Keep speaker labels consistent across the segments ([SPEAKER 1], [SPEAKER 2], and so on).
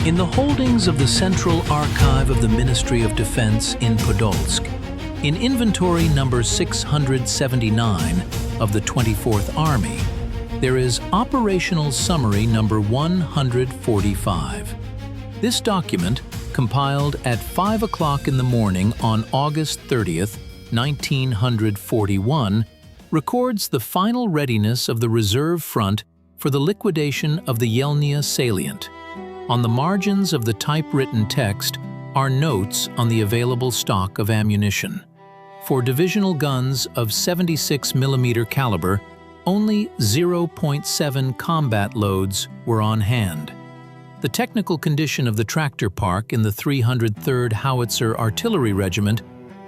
[SPEAKER 1] In the holdings of the Central Archive of the Ministry of Defense in Podolsk, in inventory number 679 of the 24th Army, there is Operational Summary number 145. This document, compiled at 5 o'clock in the morning on August 30th, 1941, records the final readiness of the reserve front for the liquidation of the Yelnya salient. On the margins of the typewritten text are notes on the available stock of ammunition. For divisional guns of 76 mm caliber, only 0.7 combat loads were on hand. The technical condition of the tractor park in the 303rd Howitzer Artillery Regiment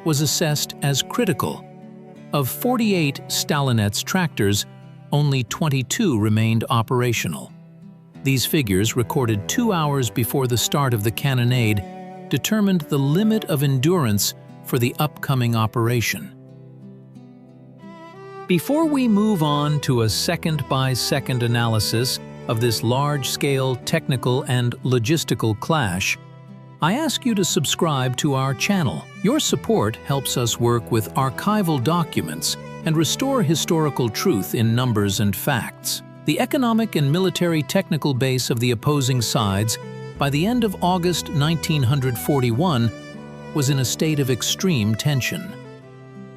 [SPEAKER 1] was assessed as critical. Of 48 Stalinets tractors, only 22 remained operational. These figures, recorded 2 hours before the start of the cannonade, determined the limit of endurance for the upcoming operation. Before we move on to a second-by-second analysis of this large-scale technical and logistical clash, I ask you to subscribe to our channel. Your support helps us work with archival documents and restore historical truth in numbers and facts. The economic and military technical base of the opposing sides, by the end of August 1941, was in a state of extreme tension.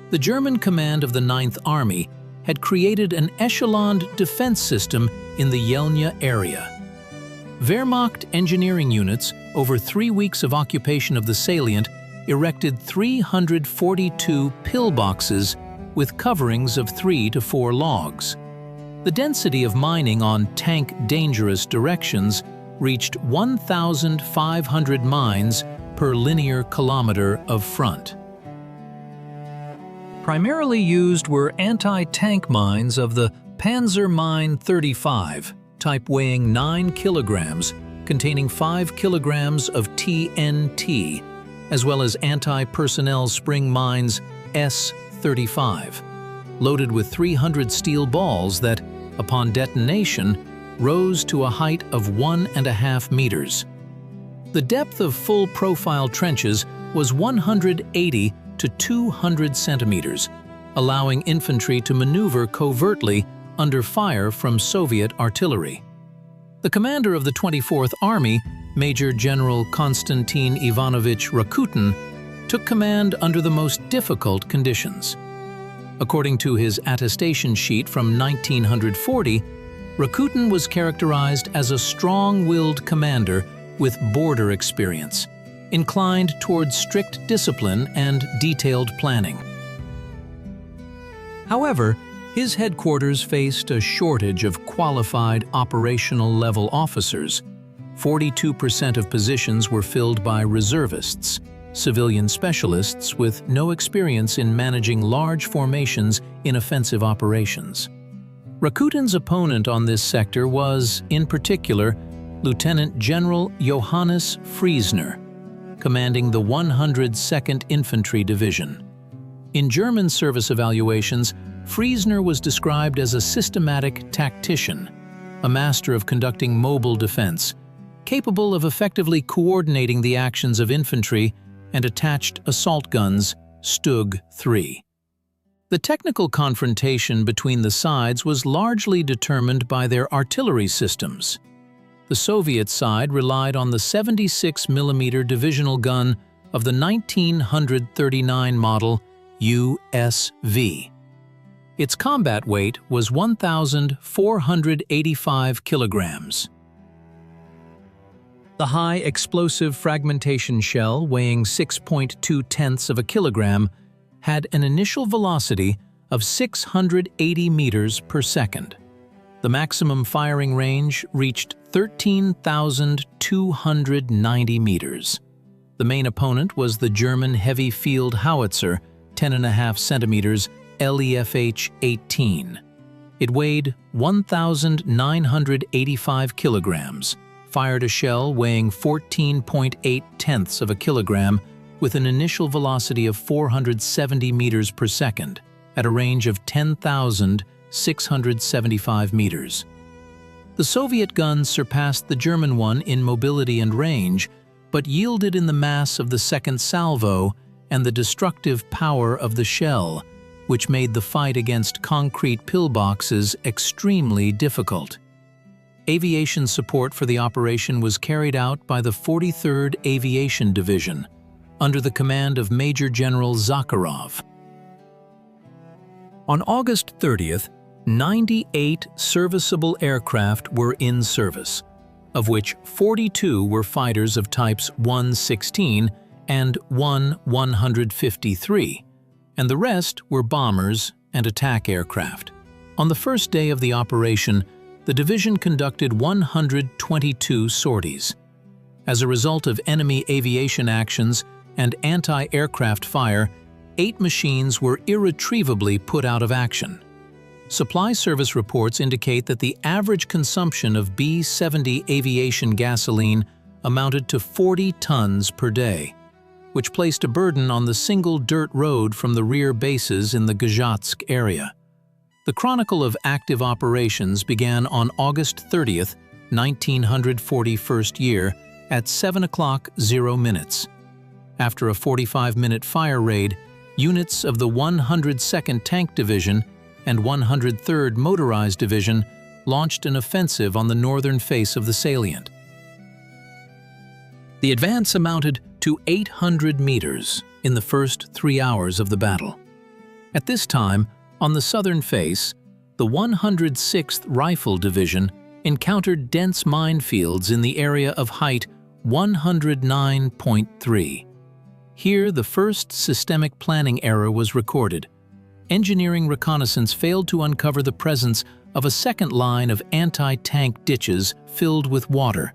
[SPEAKER 1] The German command of the 9th Army had created an echeloned defense system in the Yelnya area. Wehrmacht engineering units, over 3 weeks of occupation of the salient, erected 342 pillboxes with coverings of 3 to 4 logs. The density of mining on tank-dangerous directions reached 1,500 mines per linear kilometer of front. Primarily used were anti-tank mines of the Panzer Mine 35, type weighing 9 kilograms, containing 5 kilograms of TNT, as well as anti-personnel spring mines S-35, loaded with 300 steel balls that, upon detonation, rose to a height of 1.5 meters. The depth of full-profile trenches was 180 to 200 centimeters, allowing infantry to maneuver covertly under fire from Soviet artillery. The commander of the 24th Army, Major General Konstantin Ivanovich Rakutin, took command under the most difficult conditions. According to his attestation sheet from 1940, Rakutin was characterized as a strong-willed commander with border experience, inclined towards strict discipline and detailed planning. However, his headquarters faced a shortage of qualified operational-level officers. 42% of positions were filled by reservists, civilian specialists with no experience in managing large formations in offensive operations. Rakutin's opponent on this sector was, in particular, Lieutenant General Johannes Friesner, commanding the 102nd Infantry Division. In German service evaluations, Friesner was described as a systematic tactician, a master of conducting mobile defense, capable of effectively coordinating the actions of infantry and attached assault guns, Stug 3. The technical confrontation between the sides was largely determined by their artillery systems. The Soviet side relied on the 76 mm divisional gun of the 1939 model USV. Its combat weight was 1,485 kilograms. The high explosive fragmentation shell, weighing 6.2 of a kilogram, had an initial velocity of 680 meters per second. The maximum firing range reached 13,290 meters. The main opponent was the German heavy field howitzer, 10.5 centimeters, LEFH-18. It weighed 1,985 kilograms, fired a shell weighing 14.8 of a kilogram with an initial velocity of 470 meters per second at a range of 10,675 meters. The The Soviet guns surpassed the German one in mobility and range, but yielded in the mass of the second salvo and the destructive power of the shell, which made the fight against concrete pillboxes extremely difficult. Aviation support for the operation was carried out by the 43rd Aviation Division, under the command of Major General Zakharov. On August 30th, 98 serviceable aircraft were in service, of which 42 were fighters of types 116 and 153, and the rest were bombers and attack aircraft. On the first day of the operation, the division conducted 122 sorties. As a result of enemy aviation actions and anti-aircraft fire, 8 machines were irretrievably put out of action. Supply service reports indicate that the average consumption of B-70 aviation gasoline amounted to 40 tons per day, which placed a burden on the single dirt road from the rear bases in the Gzhatsk area. The Chronicle of active operations began on August 30th, 1941 year, at 7:00. After a 45-minute fire raid, units of the 102nd Tank Division and 103rd Motorized Division launched an offensive on the northern face of the salient. The advance amounted to 800 meters in the first 3 hours of the battle. At this time, on the southern face, the 106th Rifle Division encountered dense minefields in the area of height 109.3. Here, the first systemic planning error was recorded. Engineering reconnaissance failed to uncover the presence of a second line of anti-tank ditches filled with water,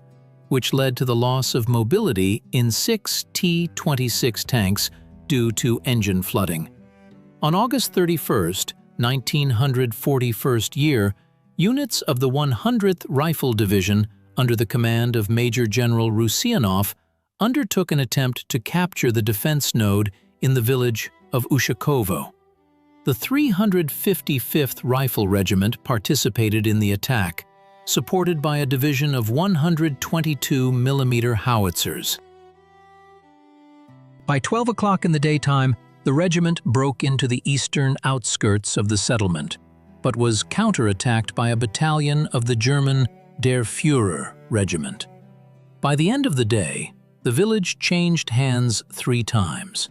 [SPEAKER 1] which led to the loss of mobility in 6 T-26 tanks due to engine flooding. On August 31st, 1941 year, units of the 100th Rifle Division, under the command of Major General Rusianov, undertook an attempt to capture the defense node in the village of Ushakovo. The 355th Rifle Regiment participated in the attack, supported by a division of 122 mm howitzers. By 12 o'clock in the daytime, the regiment broke into the eastern outskirts of the settlement, but was counterattacked by a battalion of the German Der Führer Regiment. By the end of the day, the village changed hands 3 times.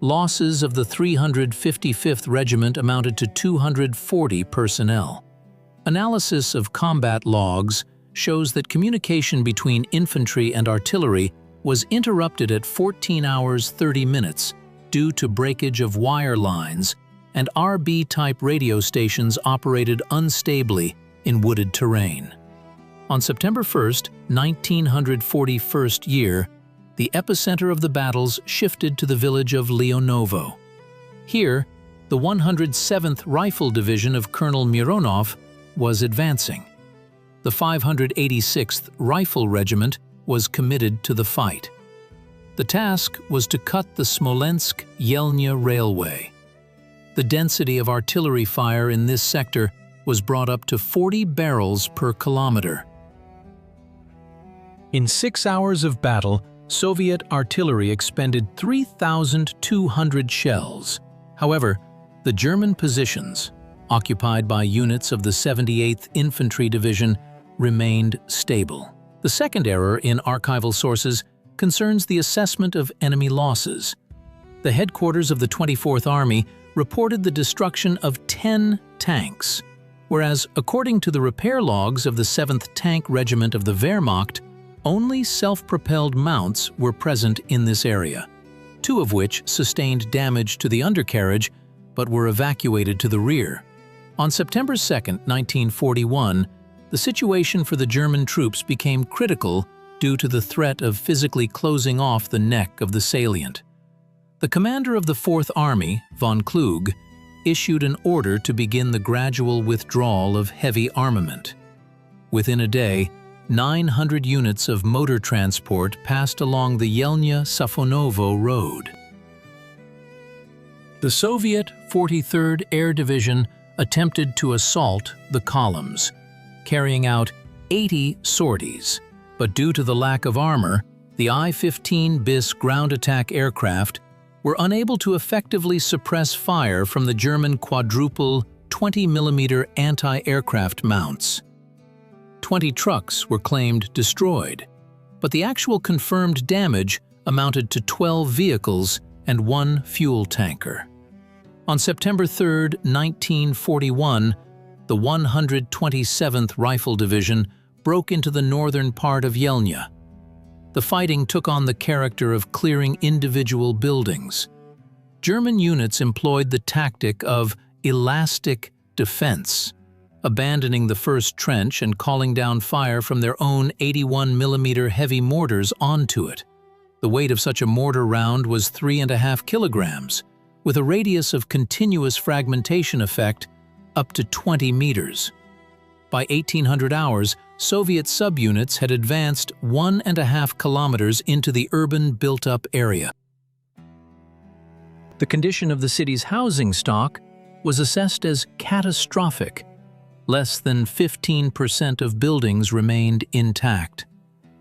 [SPEAKER 1] Losses of the 355th Regiment amounted to 240 personnel. Analysis of combat logs shows that communication between infantry and artillery was interrupted at 14 hours 30 minutes due to breakage of wire lines, and RB-type radio stations operated unstably in wooded terrain. On September 1st, 1941 year, the epicenter of the battles shifted to the village of Leonovo. Here, the 107th Rifle Division of Colonel Mironov was advancing. The 586th Rifle Regiment was committed to the fight. The task was to cut the Smolensk-Yelnya Railway. The density of artillery fire in this sector was brought up to 40 barrels per kilometer. In 6 hours of battle, Soviet artillery expended 3,200 shells. However, the German positions, occupied by units of the 78th Infantry Division, remained stable. The second error in archival sources concerns the assessment of enemy losses. The headquarters of the 24th Army reported the destruction of 10 tanks, whereas according to the repair logs of the 7th Tank Regiment of the Wehrmacht, only self-propelled mounts were present in this area, 2 of which sustained damage to the undercarriage but were evacuated to the rear. On September 2, 1941, the situation for the German troops became critical due to the threat of physically closing off the neck of the salient. The commander of the 4th Army, von Klug, issued an order to begin the gradual withdrawal of heavy armament. Within a day, 900 units of motor transport passed along the Yelnya-Safonovo road. The Soviet 43rd Air Division attempted to assault the columns, carrying out 80 sorties, but due to the lack of armor, the I-15 bis ground attack aircraft were unable to effectively suppress fire from the German quadruple 20mm anti-aircraft mounts. 20 trucks were claimed destroyed, but the actual confirmed damage amounted to 12 vehicles and 1 fuel tanker. On September 3, 1941, the 127th Rifle Division broke into the northern part of Yelnya. The fighting took on the character of clearing individual buildings. German units employed the tactic of elastic defense, abandoning the first trench and calling down fire from their own 81mm heavy mortars onto it. The weight of such a mortar round was 3.5 kilograms, with a radius of continuous fragmentation effect up to 20 meters. By 1800 hours, Soviet subunits had advanced 1.5 kilometers into the urban built-up area. The condition of the city's housing stock was assessed as catastrophic. Less than 15% of buildings remained intact.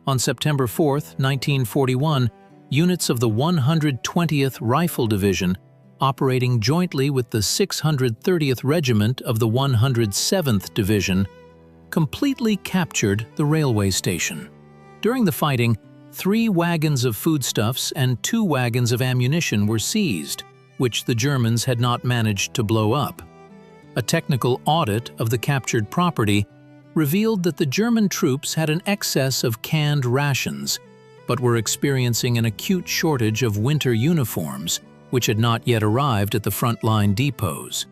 [SPEAKER 1] On September 4, 1941, units of the 120th Rifle Division, operating jointly with the 630th Regiment of the 107th Division, completely captured the railway station. During the fighting, 3 wagons of foodstuffs and 2 wagons of ammunition were seized, which the Germans had not managed to blow up. A technical audit of the captured property revealed that the German troops had an excess of canned rations, but were experiencing an acute shortage of winter uniforms, which had not yet arrived at the frontline depots.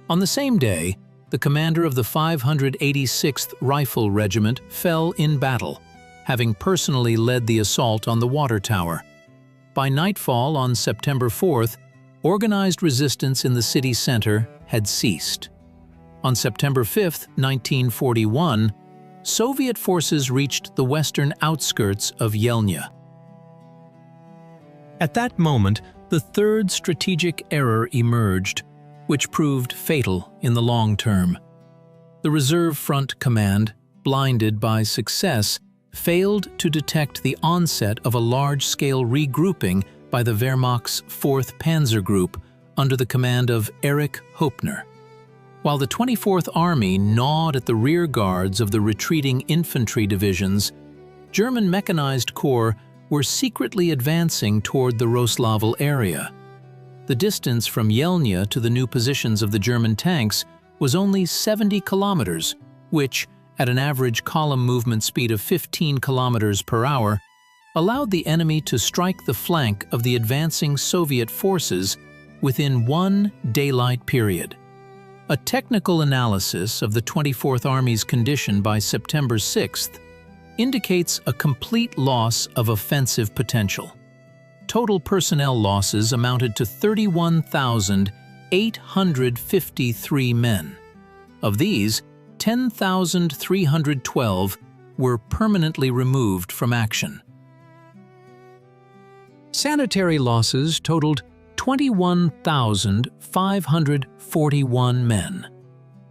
[SPEAKER 1] On the same day, the commander of the 586th Rifle Regiment fell in battle, having personally led the assault on the water tower. By nightfall on September 4th, organized resistance in the city center had ceased. On September 5, 1941, Soviet forces reached the western outskirts of Yelnya. At that moment, the third strategic error emerged, which proved fatal in the long term. The Reserve Front Command, blinded by success, failed to detect the onset of a large-scale regrouping by the Wehrmacht's 4th Panzer Group under the command of Erich Hoepner. While the 24th Army gnawed at the rear guards of the retreating infantry divisions, German mechanized corps were secretly advancing toward the Roslavel area. The distance from Yelnya to the new positions of the German tanks was only 70 kilometers, which, at an average column movement speed of 15 kilometers per hour, allowed the enemy to strike the flank of the advancing Soviet forces within 1 daylight period. A technical analysis of the 24th Army's condition by September 6th indicates a complete loss of offensive potential. Total personnel losses amounted to 31,853 men. Of these, 10,312 were permanently removed from action. Sanitary losses totaled 21,541 men.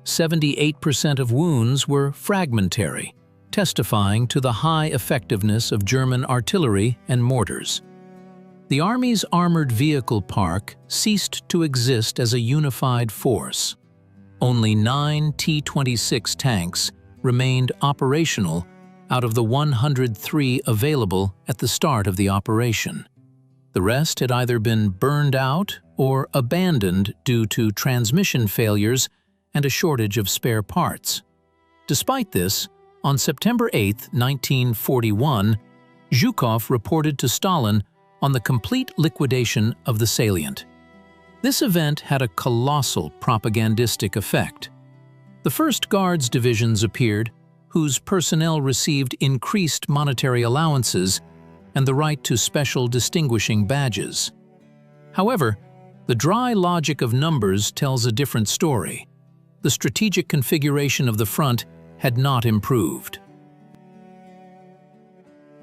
[SPEAKER 1] 78% of wounds were fragmentary, testifying to the high effectiveness of German artillery and mortars. The Army's armored vehicle park ceased to exist as a unified force. Only 9 T-26 tanks remained operational out of the 103 available at the start of the operation. The rest had either been burned out or abandoned due to transmission failures and a shortage of spare parts. Despite this, on September 8, 1941, Zhukov reported to Stalin on the complete liquidation of the salient. This event had a colossal propagandistic effect. The 1st Guards divisions appeared, whose personnel received increased monetary allowances and the right to special distinguishing badges. However, the dry logic of numbers tells a different story. The strategic configuration of the front had not improved.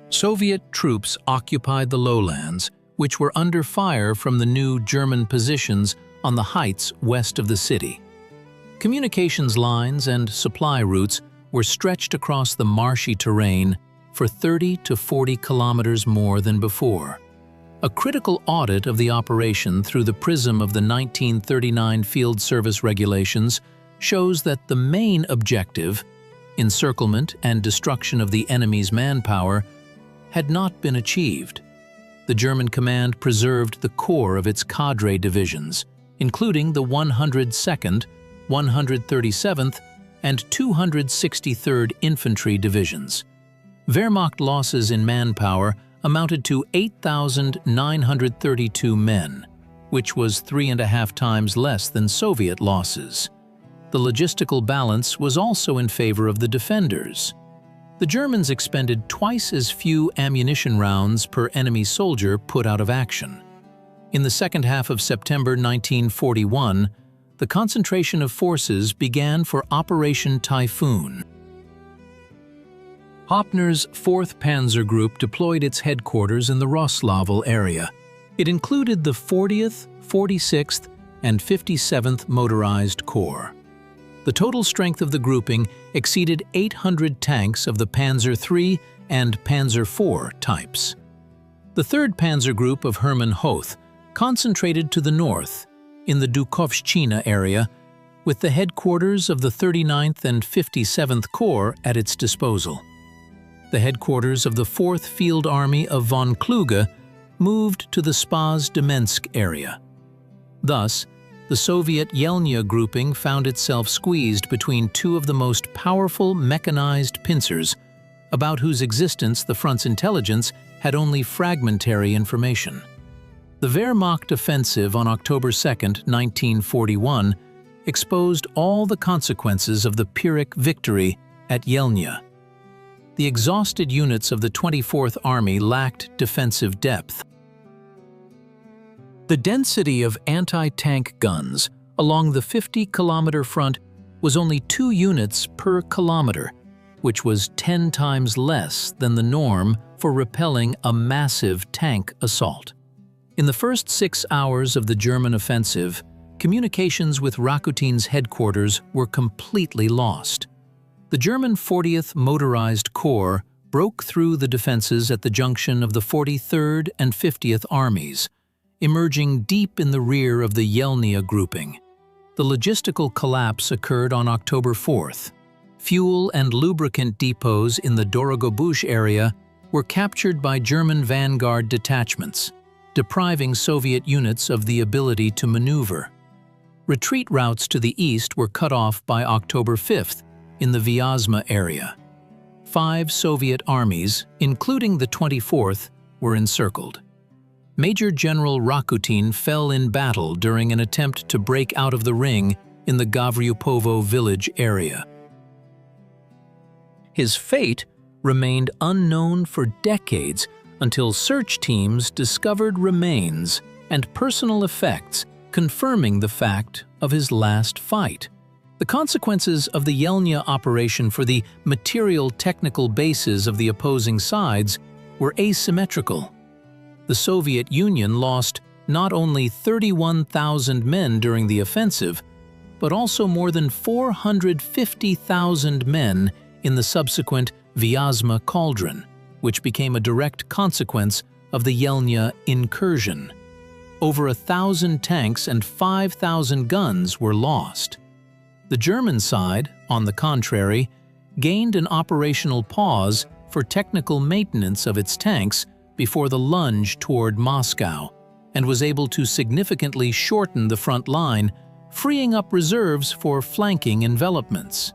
[SPEAKER 1] Soviet troops occupied the lowlands, which were under fire from the new German positions on the heights west of the city. Communications lines and supply routes were stretched across the marshy terrain for 30 to 40 kilometers more than before. A critical audit of the operation through the prism of the 1939 Field Service Regulations shows that the main objective, encirclement and destruction of the enemy's manpower, had not been achieved. The German command preserved the core of its cadre divisions, including the 102nd, 137th, and 263rd Infantry Divisions. Wehrmacht losses in manpower amounted to 8,932 men, which was 3.5 times less than Soviet losses. The logistical balance was also in favor of the defenders. The Germans expended twice as few ammunition rounds per enemy soldier put out of action. In the second half of September 1941, the concentration of forces began for Operation Typhoon. Hoepner's 4th Panzer Group deployed its headquarters in the Roslaval area. It included the 40th, 46th, and 57th Motorized Corps. The total strength of the grouping exceeded 800 tanks of the Panzer III and Panzer IV types. The 3rd Panzer Group of Hermann Hoth concentrated to the north, in the Dukovshchina area, with the headquarters of the 39th and 57th Corps at its disposal. The headquarters of the 4th Field Army of von Kluge moved to the Spaz-Demensk area. Thus, the Soviet Yelnya grouping found itself squeezed between two of the most powerful mechanized pincers, about whose existence the front's intelligence had only fragmentary information. The Wehrmacht offensive on October 2, 1941, exposed all the consequences of the Pyrrhic victory at Yelnya. The exhausted units of the 24th Army lacked defensive depth. The density of anti-tank guns along the 50-kilometer front was only 2 units per kilometer, which was 10 times less than the norm for repelling a massive tank assault. In the first 6 hours of the German offensive, communications with Rakutin's headquarters were completely lost. The German 40th Motorized Corps broke through the defenses at the junction of the 43rd and 50th Armies, emerging deep in the rear of the Yelnya grouping. The logistical collapse occurred on October 4th. Fuel and lubricant depots in the Dorogobush area were captured by German vanguard detachments, depriving Soviet units of the ability to maneuver. Retreat routes to the east were cut off by October 5th in the Vyazma area. 5 Soviet armies, including the 24th, were encircled. Major General Rakutin fell in battle during an attempt to break out of the ring in the Gavryupovo village area. His fate remained unknown for decades until search teams discovered remains and personal effects confirming the fact of his last fight. The consequences of the Yelnya operation for the material technical bases of the opposing sides were asymmetrical. The Soviet Union lost not only 31,000 men during the offensive, but also more than 450,000 men in the subsequent Vyazma cauldron, which became a direct consequence of the Yelnya incursion. Over 1,000 tanks and 5,000 guns were lost. The German side, on the contrary, gained an operational pause for technical maintenance of its tanks before the lunge toward Moscow, and was able to significantly shorten the front line, freeing up reserves for flanking envelopments.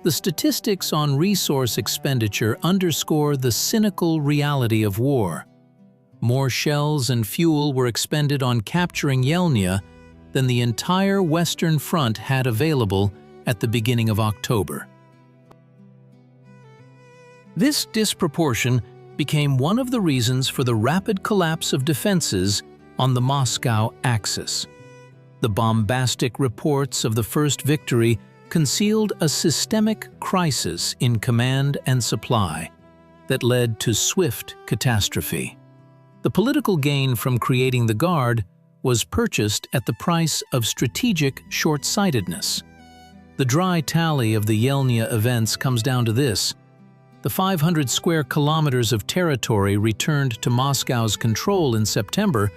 [SPEAKER 1] The statistics on resource expenditure underscore the cynical reality of war. More shells and fuel were expended on capturing Yelnya than the entire Western Front had available at the beginning of October. This disproportion became one of the reasons for the rapid collapse of defenses on the Moscow axis. The bombastic reports of the first victory concealed a systemic crisis in command and supply that led to swift catastrophe. The political gain from creating the Guard was purchased at the price of strategic short-sightedness. The dry tally of the Yelnya events comes down to this. The 500 square kilometers of territory returned to Moscow's control in September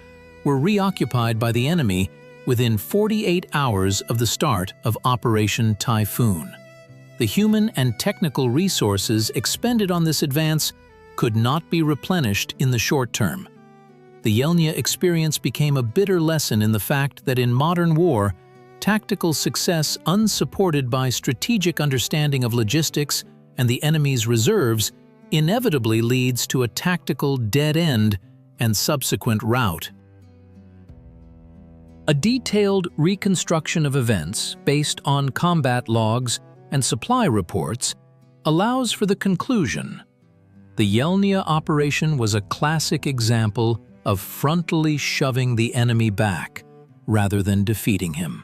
[SPEAKER 1] were reoccupied by the enemy within 48 hours of the start of Operation Typhoon. The human and technical resources expended on this advance could not be replenished in the short term. The Yelnya experience became a bitter lesson in the fact that in modern war, tactical success unsupported by strategic understanding of logistics and the enemy's reserves inevitably leads to a tactical dead end and subsequent rout. A detailed reconstruction of events based on combat logs and supply reports allows for the conclusion. The Yelnya operation was a classic example of frontally shoving the enemy back rather than defeating him.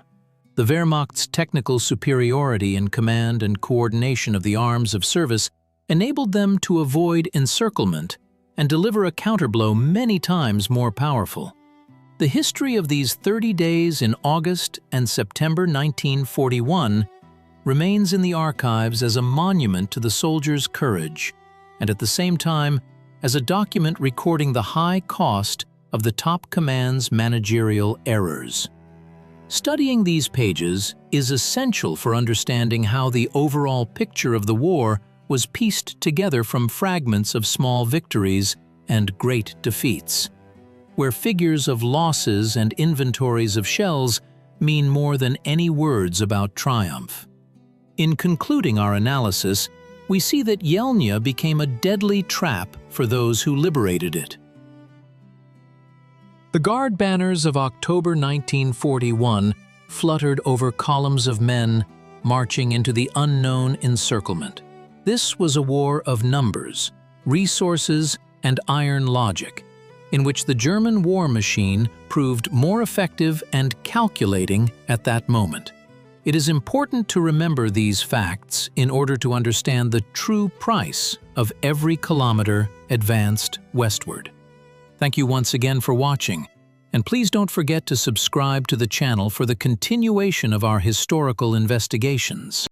[SPEAKER 1] The Wehrmacht's technical superiority in command and coordination of the arms of service enabled them to avoid encirclement and deliver a counterblow many times more powerful. The history of these 30 days in August and September 1941 remains in the archives as a monument to the soldiers' courage, and at the same time as a document recording the high cost of the top command's managerial errors. Studying these pages is essential for understanding how the overall picture of the war was pieced together from fragments of small victories and great defeats, where figures of losses and inventories of shells mean more than any words about triumph. In concluding our analysis, we see that Yelnya became a deadly trap for those who liberated it. The Guard banners of October 1941 fluttered over columns of men marching into the unknown encirclement. This was a war of numbers, resources, and iron logic, in which the German war machine proved more effective and calculating at that moment. It is important to remember these facts in order to understand the true price of every kilometer advanced westward. Thank you once again for watching, and please don't forget to subscribe to the channel for the continuation of our historical investigations.